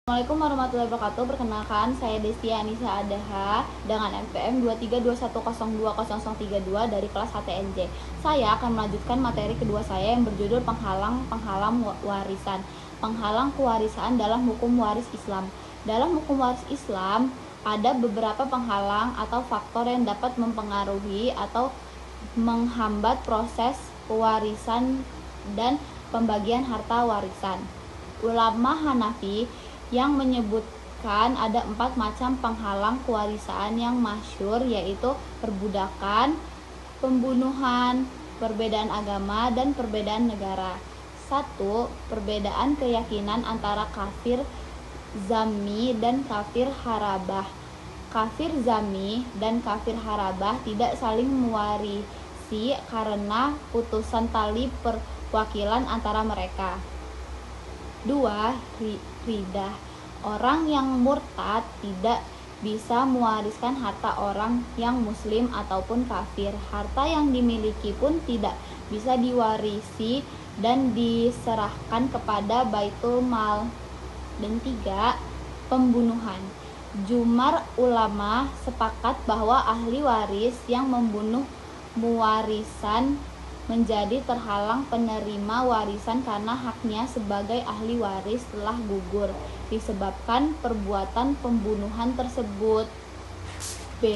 Assalamualaikum warahmatullahi wabarakatuh. Perkenalkan, saya Destia Anissa Adaha dengan NPM 232102032 dari kelas HTNJ. Saya akan melanjutkan materi kedua saya yang berjudul penghalang warisan. Penghalang kewarisan dalam hukum waris Islam. Dalam hukum waris Islam, ada beberapa penghalang atau faktor yang dapat mempengaruhi atau menghambat proses pewarisan dan pembagian harta warisan. Ulama Hanafi yang menyebutkan ada 4 macam penghalang kewarisan yang masyhur, yaitu perbudakan, pembunuhan, perbedaan agama, dan perbedaan negara. 1. Perbedaan keyakinan antara kafir zami dan kafir harabah. Kafir zami dan kafir harabah tidak saling mewarisi karena putusan tali perwakilan antara mereka. 2. Ridah. Orang yang murtad tidak bisa mewariskan harta orang yang muslim ataupun kafir. Harta yang dimiliki pun tidak bisa diwarisi dan diserahkan kepada Baitul Mal. Dan 3. Pembunuhan. Jumhur ulama sepakat bahwa ahli waris yang membunuh mewarisan menjadi terhalang penerima warisan karena haknya sebagai ahli waris telah gugur disebabkan perbuatan pembunuhan tersebut. B.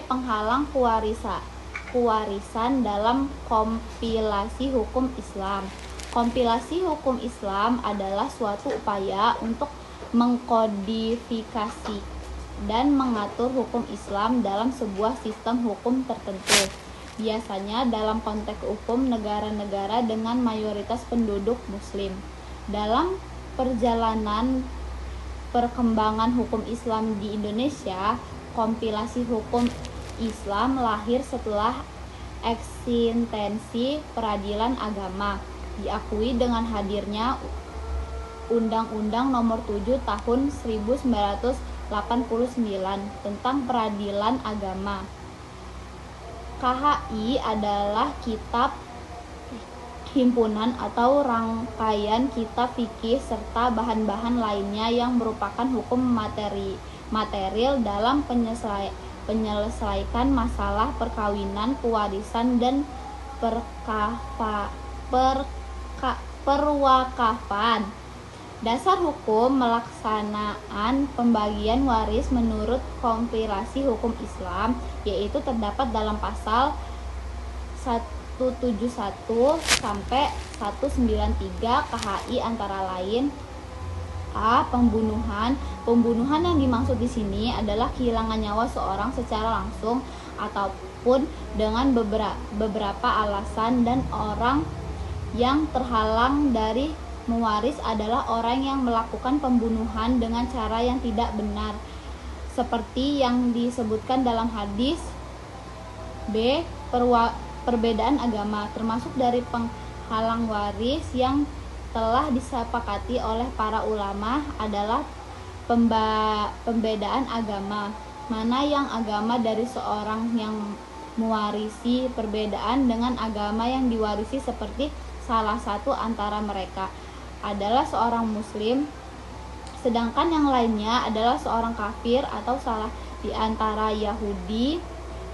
Penghalang kewarisan dalam kompilasi hukum Islam. Kompilasi hukum Islam adalah suatu upaya untuk mengkodifikasi dan mengatur hukum Islam dalam sebuah sistem hukum tertentu, biasanya dalam konteks hukum negara-negara dengan mayoritas penduduk muslim. Dalam perjalanan perkembangan hukum Islam di Indonesia, kompilasi hukum Islam lahir setelah eksistensi peradilan agama, diakui dengan hadirnya Undang-Undang Nomor 7 Tahun 1989 tentang peradilan agama. KHI adalah kitab himpunan atau rangkaian kitab fikih serta bahan-bahan lainnya yang merupakan hukum material dalam penyelesaikan masalah perkawinan, pewarisan, dan perwakafan. Dasar hukum melaksanaan pembagian waris menurut kompilasi hukum Islam yaitu terdapat dalam pasal 171 sampai 193 KHI, antara lain: A. Pembunuhan. Pembunuhan yang dimaksud di sini adalah kehilangan nyawa seorang secara langsung ataupun dengan beberapa alasan, dan orang yang terhalang dari mewaris adalah orang yang melakukan pembunuhan dengan cara yang tidak benar, seperti yang disebutkan dalam hadis. B. Perbedaan agama. Termasuk dari penghalang waris yang telah disepakati oleh para ulama adalah pembedaan agama, mana yang agama dari seorang yang mewarisi perbedaan dengan agama yang diwarisi, seperti salah satu antara mereka adalah seorang muslim, sedangkan yang lainnya adalah seorang kafir, atau salah di antara Yahudi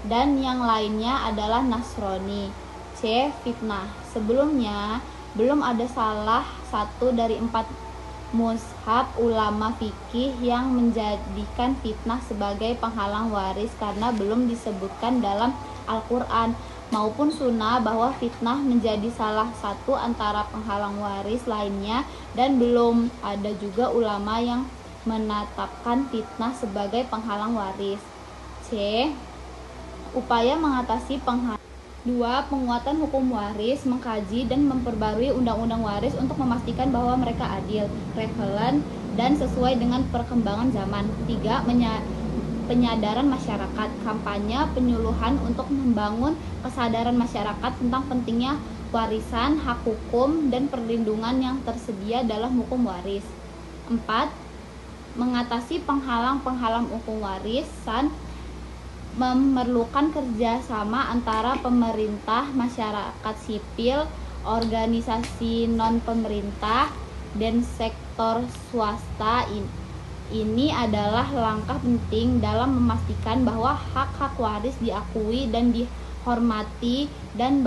dan yang lainnya adalah Nasrani. C. Fitnah. Sebelumnya belum ada salah satu dari 4 mazhab ulama fikih yang menjadikan fitnah sebagai penghalang waris karena belum disebutkan dalam Al-Quran maupun sunnah bahwa fitnah menjadi salah satu antara penghalang waris lainnya, dan belum ada juga ulama yang menetapkan fitnah sebagai penghalang waris. C. Upaya mengatasi penghalang. 2. Penguatan hukum waris. Mengkaji dan memperbarui undang-undang waris untuk memastikan bahwa mereka adil, relevan, dan sesuai dengan perkembangan zaman. 3. Penyadaran masyarakat. Kampanye penyuluhan untuk membangun kesadaran masyarakat tentang pentingnya warisan, hak hukum, dan perlindungan yang tersedia dalam hukum waris. 4. Mengatasi penghalang hukum warisan memerlukan kerjasama antara pemerintah, masyarakat sipil, organisasi non-pemerintah, dan sektor swasta. Ini adalah langkah penting dalam memastikan bahwa hak-hak waris diakui dan dihormati, dan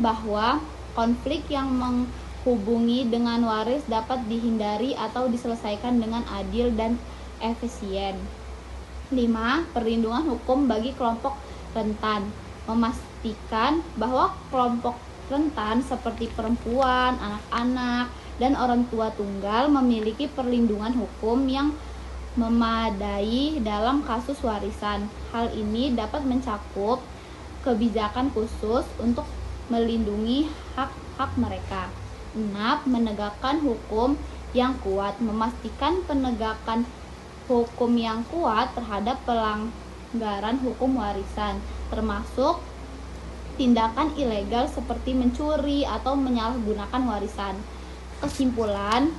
bahwa konflik yang menghubungi dengan waris dapat dihindari atau diselesaikan dengan adil dan efisien. 5. Perlindungan hukum bagi kelompok rentan. Memastikan bahwa kelompok rentan seperti perempuan, anak-anak, dan orang tua tunggal memiliki perlindungan hukum yang memadai dalam kasus warisan. Hal ini dapat mencakup kebijakan khusus untuk melindungi hak-hak mereka. 6. Menegakkan hukum yang kuat. Memastikan penegakan hukum yang kuat terhadap pelanggaran hukum warisan, termasuk tindakan ilegal seperti mencuri atau menyalahgunakan warisan. Kesimpulan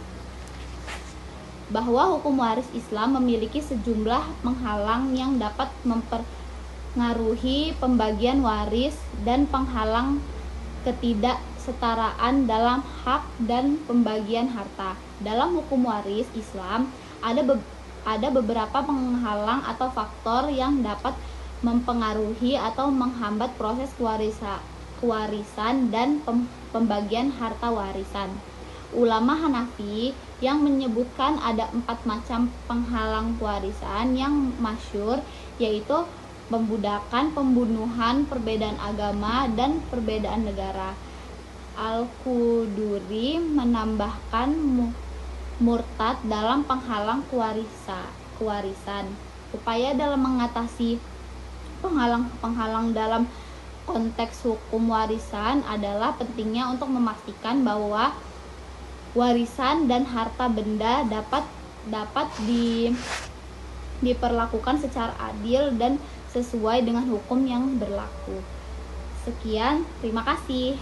bahwa hukum waris Islam memiliki sejumlah penghalang yang dapat mempengaruhi pembagian waris dan penghalang ketidaksetaraan dalam hak dan pembagian harta. Dalam hukum waris Islam ada beberapa penghalang atau faktor yang dapat mempengaruhi atau menghambat proses kewarisan dan pembagian harta warisan. Ulama Hanafi yang menyebutkan ada 4 macam penghalang warisan yang masyhur, yaitu pembudakan, pembunuhan, perbedaan agama, dan perbedaan negara. Al-Quduri menambahkan murtad dalam penghalang kewarisan. Upaya dalam mengatasi penghalang dalam konteks hukum warisan adalah pentingnya untuk memastikan bahwa warisan dan harta benda dapat diperlakukan secara adil dan sesuai dengan hukum yang berlaku. Sekian, terima kasih.